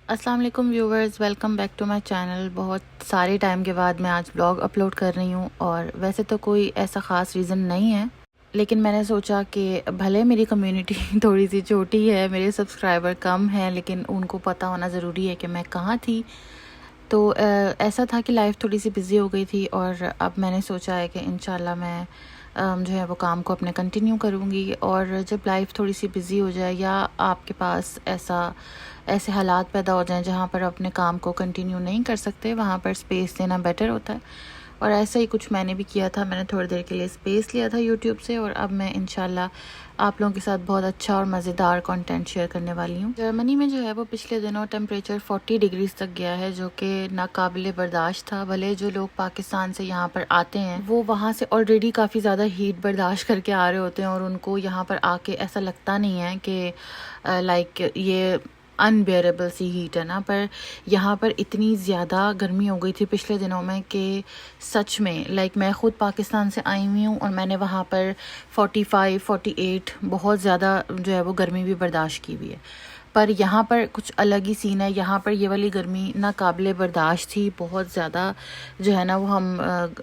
अस्सलाम वालेकुम viewers, welcome back to my channel. बहुत सारे टाइम के बाद मैं आज ब्लॉग अपलोड कर रही हूँ और वैसे तो कोई ऐसा ख़ास रीज़न नहीं है, लेकिन मैंने सोचा कि भले मेरी कम्युनिटी थोड़ी सी छोटी है, मेरे सब्सक्राइबर कम हैं, लेकिन उनको पता होना ज़रूरी है कि मैं कहाँ थी। तो ऐसा था कि लाइफ थोड़ी सी बिज़ी हो गई थी और अब मैंने सोचा है कि इंशाल्लाह मैं जो है वो काम को अपने कंटिन्यू करूँगी। और जब लाइफ थोड़ी सी बिज़ी हो जाए या आपके पास ऐसे हालात पैदा हो जाएं जहाँ पर अपने काम को कंटिन्यू नहीं कर सकते, वहाँ पर स्पेस देना बेटर होता है। और ऐसा ही कुछ मैंने भी किया था, मैंने थोड़ी देर के लिए स्पेस लिया था यूट्यूब से और अब मैं इंशाल्लाह आप लोगों के साथ बहुत अच्छा और मज़ेदार कंटेंट शेयर करने वाली हूँ। जर्मनी में जो है वो पिछले दिनों टेम्परेचर 40 डिग्रीज तक गया है, जो कि नाकाबिले बर्दाश्त था। भले जो लोग पाकिस्तान से यहाँ पर आते हैं वो वहाँ से ऑलरेडी काफ़ी ज़्यादा हीट बर्दाश्त करके आ रहे होते हैं और उनको यहाँ पर आके ऐसा लगता नहीं है कि लाइक ये अनबेरेबल सी हीट है ना, पर यहाँ पर इतनी ज़्यादा गर्मी हो गई थी पिछले दिनों में कि सच में लाइक मैं ख़ुद पाकिस्तान से आई हुई हूँ और मैंने वहाँ पर 45 48 बहुत ज़्यादा जो है वो गर्मी भी बर्दाश्त की हुई है। पर यहाँ पर कुछ अलग ही सीन है। यहाँ पर ये वाली गर्मी नाकाबिले बर्दाश्त थी, बहुत ज़्यादा जो है ना वो हम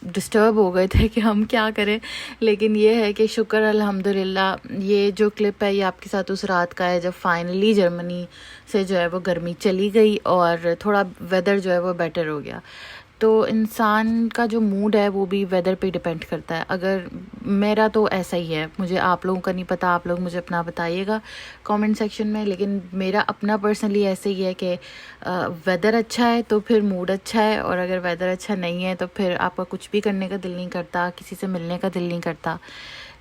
डिस्टर्ब हो गए थे कि हम क्या करें। लेकिन ये है कि शुक्र अल्हम्दुलिल्लाह, ये जो क्लिप है ये आपके साथ उस रात का है जब फाइनली जर्मनी से जो है वो गर्मी चली गई और थोड़ा वेदर जो है वो बेटर हो गया। तो इंसान का जो मूड है वो भी वेदर पे डिपेंड करता है। अगर मेरा तो ऐसा ही है, मुझे आप लोगों का नहीं पता, आप लोग मुझे अपना बताइएगा कमेंट सेक्शन में, लेकिन मेरा अपना पर्सनली ऐसे ही है कि वेदर अच्छा है तो फिर मूड अच्छा है, और अगर वेदर अच्छा नहीं है तो फिर आपका कुछ भी करने का दिल नहीं करता, किसी से मिलने का दिल नहीं करता।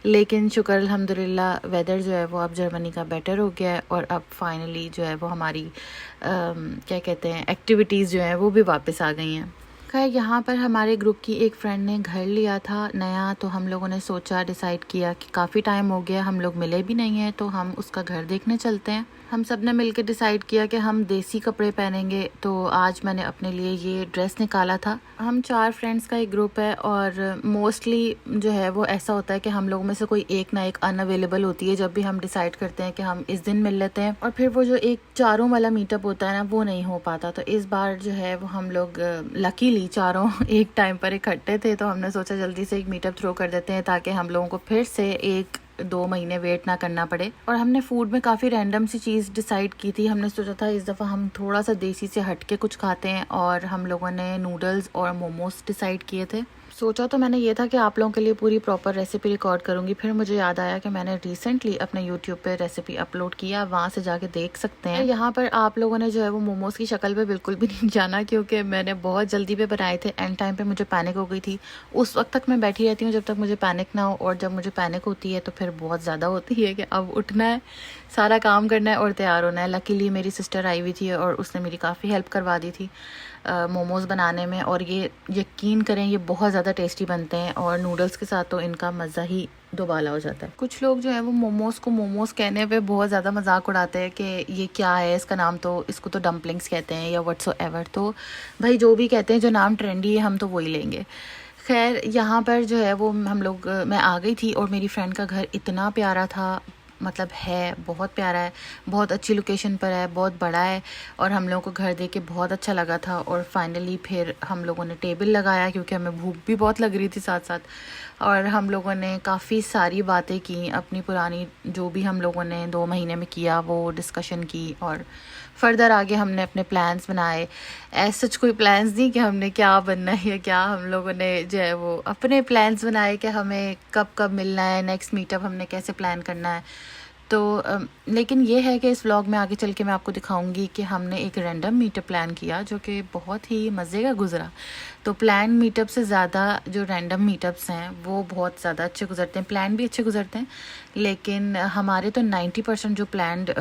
लेकिन शुक्र अल्हम्दुलिल्लाह वेदर जो है वो अब जर्मनी का बेटर हो गया है और अब फाइनली जो है वो हमारी क्या कहते हैं एक्टिविटीज़ जो हैं वो भी वापस आ गई हैं। खैर, यहाँ पर हमारे ग्रुप की एक फ्रेंड ने घर लिया था नया, तो हम लोगों ने सोचा, डिसाइड किया कि काफ़ी टाइम हो गया हम लोग मिले भी नहीं हैं, तो हम उसका घर देखने चलते हैं। हम सब ने मिलकर डिसाइड किया कि हम देसी कपड़े पहनेंगे, तो आज मैंने अपने लिए ये ड्रेस निकाला था। हम 4 फ्रेंड्स का एक ग्रुप है और मोस्टली जो है वो ऐसा होता है कि हम लोगों में से कोई एक ना एक अनअवेलेबल होती है जब भी हम डिसाइड करते हैं कि हम इस दिन मिल लेते हैं, और फिर वो जो एक चारों वाला मीटअप होता है ना वो नहीं हो पाता। तो इस बार जो है वो हम लोग लकीली चारों एक टाइम पर इकट्ठे थे, तो हमने सोचा जल्दी से एक मीटअप थ्रो कर देते हैं ताकि हम लोगों को फिर से 1-2 महीने वेट ना करना पड़े। और हमने फूड में काफ़ी रैंडम सी चीज़ डिसाइड की थी। हमने सोचा था इस दफ़ा हम थोड़ा सा देसी से हट के कुछ खाते हैं, और हम लोगों ने नूडल्स और मोमोज डिसाइड किए थे। सोचा तो मैंने ये था कि आप लोगों के लिए पूरी प्रॉपर रेसिपी रिकॉर्ड करूंगी, फिर मुझे याद आया कि मैंने रिसेंटली अपने यूट्यूब पे रेसिपी अपलोड किया, वहाँ से जाके देख सकते हैं। यहाँ पर आप लोगों ने जो है वो मोमोज़ की शक्ल पे बिल्कुल भी नहीं जाना, क्योंकि मैंने बहुत जल्दी पे बनाए थे, एंड टाइम पे मुझे पैनिक हो गई थी। उस वक्त तक मैं बैठी रहती हूँ जब तक मुझे पैनिक ना हो, और जब मुझे पैनिक होती है तो फिर बहुत ज़्यादा होती है कि अब उठना है, सारा काम करना है और तैयार होना है। लकीली मेरी सिस्टर आई हुई थी और उसने मेरी काफ़ी हेल्प करवा दी थी मोमोज़ बनाने में, और ये यकीन करें ये बहुत ज़्यादा टेस्टी बनते हैं, और नूडल्स के साथ तो इनका मज़ा ही दोबाला हो जाता है। कुछ लोग जो है वो मोमोज़ को मोमोज़ कहने पे बहुत ज़्यादा मजाक उड़ाते हैं कि ये क्या है, इसका नाम तो, इसको तो डम्पलिंग्स कहते हैं या व्हाट्सोएवर। तो भाई जो भी कहते हैं, जो नाम ट्रेंडी है हम तो वही लेंगे। खैर, यहाँ पर जो है वो हम लोग, मैं आ गई थी और मेरी फ्रेंड का घर इतना प्यारा था, मतलब है बहुत प्यारा है, बहुत अच्छी लोकेशन पर है, बहुत बड़ा है, और हम लोगों को घर देख के बहुत अच्छा लगा था। और फाइनली फिर हम लोगों ने टेबल लगाया क्योंकि हमें भूख भी बहुत लग रही थी साथ साथ, और हम लोगों ने काफ़ी सारी बातें की, अपनी पुरानी जो भी हम लोगों ने 2 महीने में किया वो डिस्कशन की, और फर्दर आगे हमने अपने प्लान्स बनाए। ऐसा कोई प्लान्स नहीं कि हमने क्या बनना है या क्या, हम लोगों ने जो है वो अपने प्लान्स बनाए कि हमें कब कब मिलना है, नेक्स्ट मीटअप हमने कैसे प्लान करना है। तो लेकिन ये है कि इस व्लॉग में आगे चल के मैं आपको दिखाऊंगी कि हमने एक रैंडम मीटअप प्लान किया जो कि बहुत ही मज़े का गुजरा। तो प्लान मीटअप से ज़्यादा जो रैंडम मीटअप्स हैं वो बहुत ज़्यादा अच्छे गुजरते हैं, प्लान भी अच्छे गुजरते हैं, लेकिन हमारे तो 90% जो प्लान्ड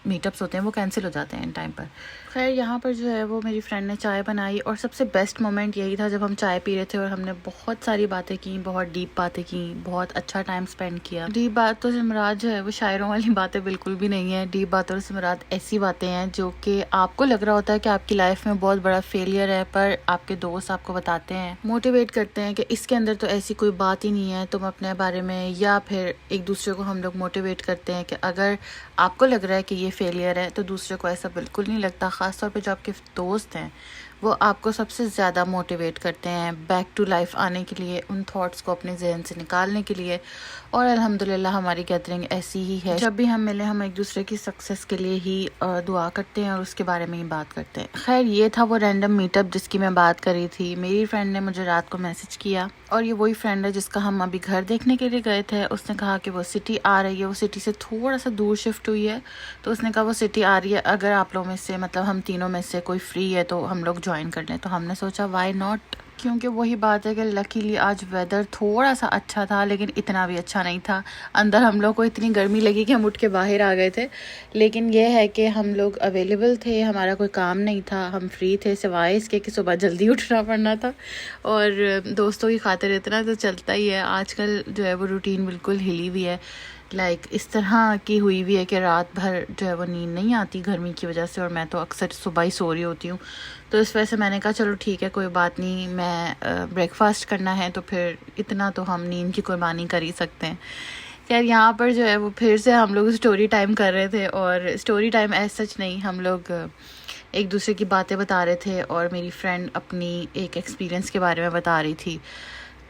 मीटअप्स होते हैं वो कैंसिल हो जाते हैं इन टाइम पर। खैर, यहाँ पर जो है वो मेरी फ्रेंड ने चाय बनाई, और सबसे बेस्ट मोमेंट यही था जब हम चाय पी रहे थे और हमने बहुत सारी बातें की, बहुत डीप बातें की, बहुत अच्छा टाइम स्पेंड किया। डीप बात तो मुराद जो है वो शायरों बातों वाली बातें बिल्कुल भी नहीं है। डीप बातों से मुराद ऐसी बातें हैं जो कि आपको लग रहा होता है कि आपकी लाइफ में बहुत बड़ा फेलियर है, पर आपके दोस्त आपको बताते हैं, मोटिवेट करते हैं कि इसके अंदर तो ऐसी कोई बात ही नहीं है, तुम अपने बारे में, या फिर एक दूसरे को हम लोग मोटिवेट करते हैं कि अगर आपको लग रहा है कि ये फेलियर है तो दूसरे को ऐसा बिल्कुल नहीं लगता। ख़ासतौर पर जो आपके दोस्त हैं वो आपको सबसे ज़्यादा मोटिवेट करते हैं बैक टू लाइफ आने के लिए, उन थॉट्स को अपने जहन से निकालने के लिए। और अल्हम्दुलिल्लाह हमारी गैदरिंग ऐसी ही है, जब भी हम मिले हम एक दूसरे की सक्सेस के लिए ही दुआ करते हैं और उसके बारे में ही बात करते हैं। खैर ये था वो रैंडम मीटअप जिसकी मैं बात कर रही थी। मेरी फ्रेंड ने मुझे रात को मैसेज किया और ये वही फ्रेंड है जिसका हम अभी घर देखने के लिए गए थे। उसने कहा कि वो सिटी आ रही है, वो सिटी से थोड़ा सा दूर शिफ्ट हुई है, तो उसने कहा वो सिटी आ रही है, अगर आप लोगों में से मतलब हम तीनों में से कोई फ्री है तो हम लोग ज्वाइन कर लें। तो हमने सोचा वाई नॉट, क्योंकि वही बात है कि लकीली आज वेदर थोड़ा सा अच्छा था, लेकिन इतना भी अच्छा नहीं था। अंदर हम लोग को इतनी गर्मी लगी कि हम उठ के बाहर आ गए थे, लेकिन यह है कि हम लोग अवेलेबल थे, हमारा कोई काम नहीं था, हम फ्री थे, सिवाय इसके कि सुबह जल्दी उठना पड़ना था। और दोस्तों की खातिर इतना तो चलता ही है। आजकल जो है वो रूटीन बिल्कुल हिली हुई है, इस तरह की हुई हुई है कि रात भर जो है वो नींद नहीं आती गर्मी की वजह से, और मैं तो अक्सर सुबह ही सो रही होती हूँ। तो इस वजह से मैंने कहा चलो ठीक है, कोई बात नहीं, मैं ब्रेकफास्ट करना है तो फिर इतना तो हम नींद की कुर्बानी कर ही सकते हैं। खैर यहाँ पर जो है वो फिर से हम लोग स्टोरी टाइम कर रहे थे, और स्टोरी टाइम ऐसा सच नहीं, हम लोग एक दूसरे की बातें बता रहे थे और मेरी फ्रेंड अपनी एक एक्सपीरियंस के बारे में बता रही थी।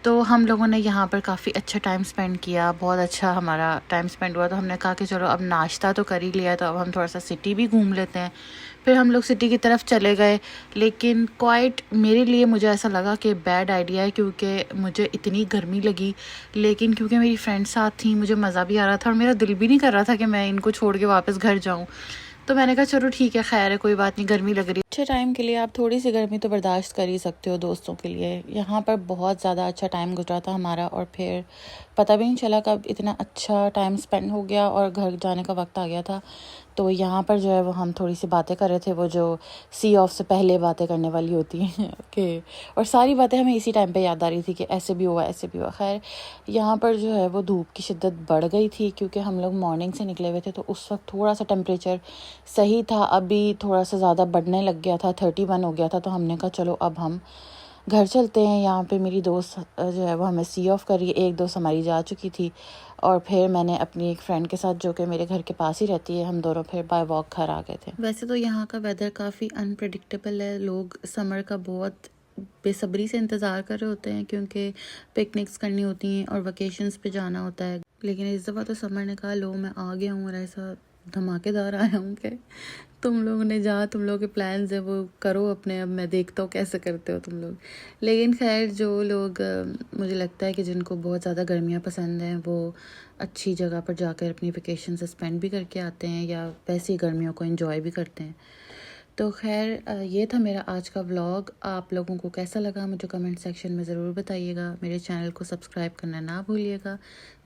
तो हम लोगों ने यहाँ पर काफ़ी अच्छा टाइम स्पेंड किया, बहुत अच्छा हमारा टाइम स्पेंड हुआ। तो हमने कहा कि चलो अब नाश्ता तो कर ही लिया, तो अब हम थोड़ा सा सिटी भी घूम लेते हैं। फिर हम लोग सिटी की तरफ चले गए, लेकिन क्वाइट मेरे लिए मुझे ऐसा लगा कि बैड आइडिया है, क्योंकि मुझे इतनी गर्मी लगी। लेकिन क्योंकि मेरी फ्रेंड साथ थी मुझे मज़ा भी आ रहा था और मेरा दिल भी नहीं कर रहा था कि मैं इनको छोड़ के वापस घर जाऊँ। तो मैंने कहा चलो ठीक है, खैर है, कोई बात नहीं, गर्मी लग रही है, अच्छे टाइम के लिए आप थोड़ी सी गर्मी तो बर्दाश्त कर ही सकते हो दोस्तों के लिए। यहाँ पर बहुत ज़्यादा अच्छा टाइम गुजरा था हमारा, और फिर पता भी नहीं चला कब इतना अच्छा टाइम स्पेंड हो गया और घर जाने का वक्त आ गया था। तो यहाँ पर जो है वो हम थोड़ी सी बातें कर रहे थे, वो जो सी ऑफ से पहले बातें करने वाली होती हैं ओके। और सारी बातें हमें इसी टाइम पे याद आ रही थी कि ऐसे भी हुआ ऐसे भी हुआ। खैर यहाँ पर जो है वो धूप की शिद्दत बढ़ गई थी, क्योंकि हम लोग मॉर्निंग से निकले हुए थे, तो उस वक्त थोड़ा सा टेम्परेचर सही था, अभी थोड़ा सा ज़्यादा बढ़ने लग गया था, 31 हो गया था। तो हमने कहा चलो अब हम घर चलते हैं। यहाँ पे मेरी दोस्त जो है वो हमें सी ऑफ करी, एक दोस्त हमारी जा चुकी थी, और फिर मैंने अपनी एक फ्रेंड के साथ जो कि मेरे घर के पास ही रहती है, हम दोनों फिर बाय वॉक घर आ गए थे। वैसे तो यहाँ का वेदर काफ़ी अनप्रेडिक्टेबल है, लोग समर का बहुत बेसब्री से इंतज़ार कर रहे होते हैं, क्योंकि पिकनिक्स करनी होती हैं और वकेशंस पे जाना होता है। लेकिन इस दफ़ा तो समर ने कहा लो मैं आ गया हूँ, और ऐसा धमाकेदार आया हूँ कि तुम लोगों ने जहाँ तुम लोगों के प्लान्स हैं वो करो अपने, अब मैं देखता हूँ कैसे करते हो तुम लोग। लेकिन खैर जो लोग मुझे लगता है कि जिनको बहुत ज़्यादा गर्मियाँ पसंद हैं, वो अच्छी जगह पर जाकर अपनी वेकेशन से स्पेंड भी करके आते हैं, या वैसी गर्मियों को एंजॉय भी करते हैं। तो खैर ये था मेरा आज का व्लॉग। आप लोगों को कैसा लगा मुझे कमेंट सेक्शन में ज़रूर बताइएगा। मेरे चैनल को सब्सक्राइब करना ना भूलिएगा।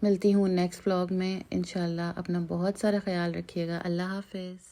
मिलती हूँ नेक्स्ट व्लॉग में इंशाल्लाह। अपना बहुत सारा ख्याल रखिएगा। अल्लाह हाफ़िज़।